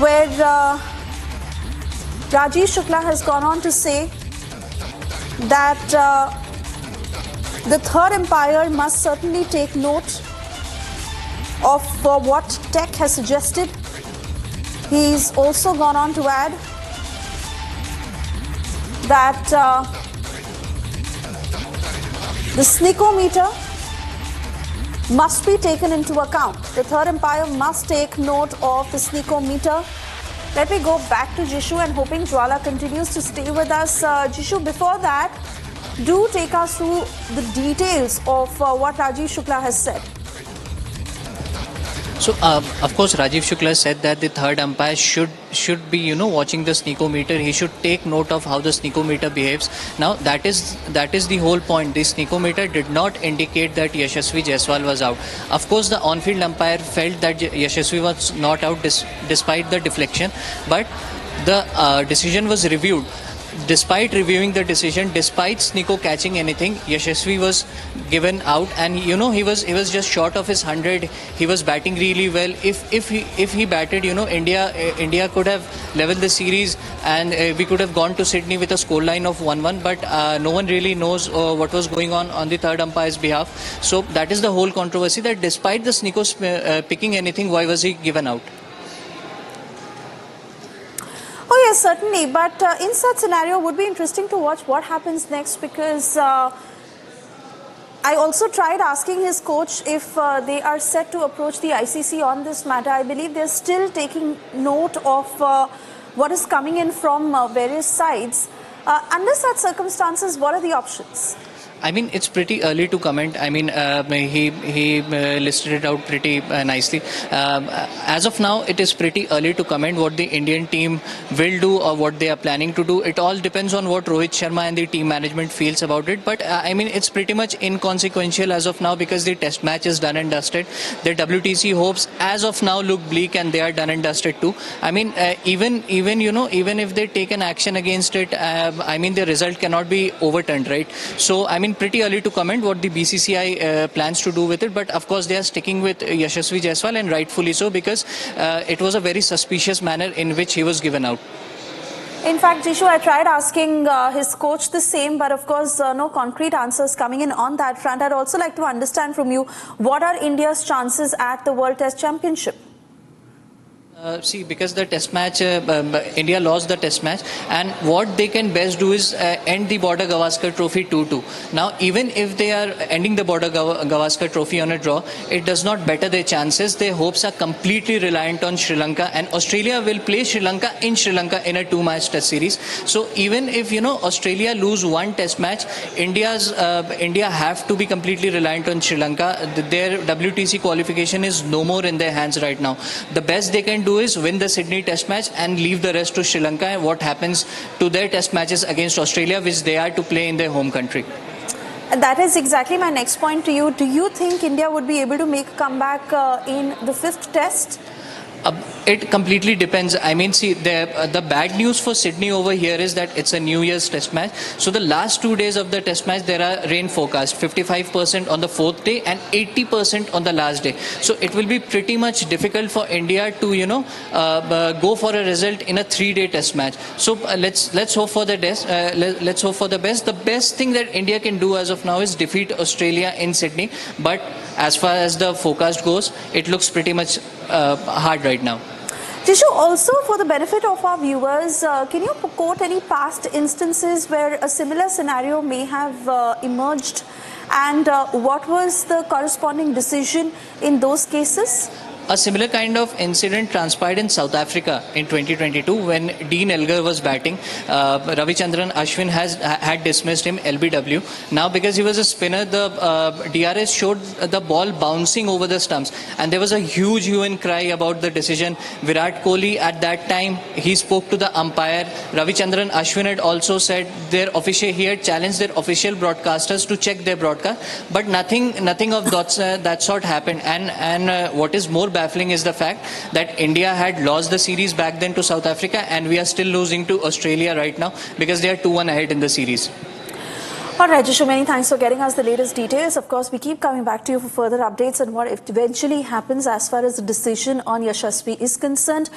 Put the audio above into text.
where Rajeev Shukla has gone on to say that the third umpire must certainly take note of what Tech has suggested. He's also gone on to add that the sneakometer must be taken into account. The third umpire must take note of the sneakometer. Let me go back to Jishu and hoping Jwala continues to stay with us. Jishu, before that, do take us through the details of what Rajeev Shukla has said. So, of course, Rajeev Shukla said that the third umpire should be, watching the sneakometer. He should take note of how the sneakometer behaves. Now, that is the whole point. The sneakometer did not indicate that Yashasvi Jaiswal was out. Of course, the on-field umpire felt that Yashasvi was not out despite the deflection, but the decision was reviewed. Despite reviewing the decision, despite Sneeko catching anything, Yashasvi was given out, and he was just short of his 100. He was batting really well. If he batted, India could have leveled the series, and we could have gone to Sydney with a scoreline of 1-1. But no one really knows what was going on the third umpire's behalf. So that is the whole controversy. That despite the Sneeko picking anything, why was he given out? Oh yes, certainly. But in such scenario, it would be interesting to watch what happens next, because I also tried asking his coach if they are set to approach the ICC on this matter. I believe they're still taking note of what is coming in from various sides. Under such circumstances, what are the options? I mean, it's pretty early to comment. I mean, he listed it out pretty nicely. As of now, it is pretty early to comment what the Indian team will do or what they are planning to do. It all depends on what Rohit Sharma and the team management feels about it. But I mean, it's pretty much inconsequential as of now, because the test match is done and dusted. The WTC hopes as of now look bleak, and they are done and dusted too. I mean, even if they take an action against it, I mean, the result cannot be overturned, right? So I mean, pretty early to comment what the BCCI plans to do with it, but of course they are sticking with Yashasvi Jaiswal, and rightfully so, because it was a very suspicious manner in which he was given out. In fact, Jishu, I tried asking his coach the same, but of course no concrete answers coming in on that front. I'd also like to understand from you, what are India's chances at the World Test Championship? See, because the test match, India lost the test match, and what they can best do is end the Border Gavaskar trophy 2-2. Now, even if they are ending the Border Gavaskar trophy on a draw, it does not better their chances. Their hopes are completely reliant on Sri Lanka, and Australia will play Sri Lanka in a 2-match test series. So even if Australia lose one test match, India have to be completely reliant on Sri Lanka. Their WTC qualification is no more in their hands right now. The best they can do is win the Sydney test match and leave the rest to Sri Lanka, and what happens to their test matches against Australia, which they are to play in their home country. And that is exactly my next point to you. Do you think India would be able to make a comeback in the 5th test? It completely depends. I mean, see, the bad news for Sydney over here is that it's a New Year's test match. So the last 2 days of the test match, there are rain forecast, 55% on the 4th day and 80% on the last day. So it will be pretty much difficult for India to, go for a result in a 3-day test match. So let's hope for the best. Let's hope for the best. The best thing that India can do as of now is defeat Australia in Sydney. But as far as the forecast goes, it looks pretty much hard right now. Jishu, also for the benefit of our viewers, can you quote any past instances where a similar scenario may have emerged, and what was the corresponding decision in those cases? A similar kind of incident transpired in South Africa in 2022 when Dean Elgar was batting. Ravichandran Ashwin had dismissed him, LBW. Now, because he was a spinner, the DRS showed the ball bouncing over the stumps, and there was a huge hue and cry about the decision. Virat Kohli at that time, he spoke to the umpire. Ravichandran Ashwin had also said he had challenged their official broadcasters to check their broadcast, but nothing of that sort happened. And what is more baffling is the fact that India had lost the series back then to South Africa, and we are still losing to Australia right now because they are 2-1 ahead in the series. All right, Jishu, many thanks for getting us the latest details. Of course, we keep coming back to you for further updates on what eventually happens as far as the decision on Yashasvi is concerned.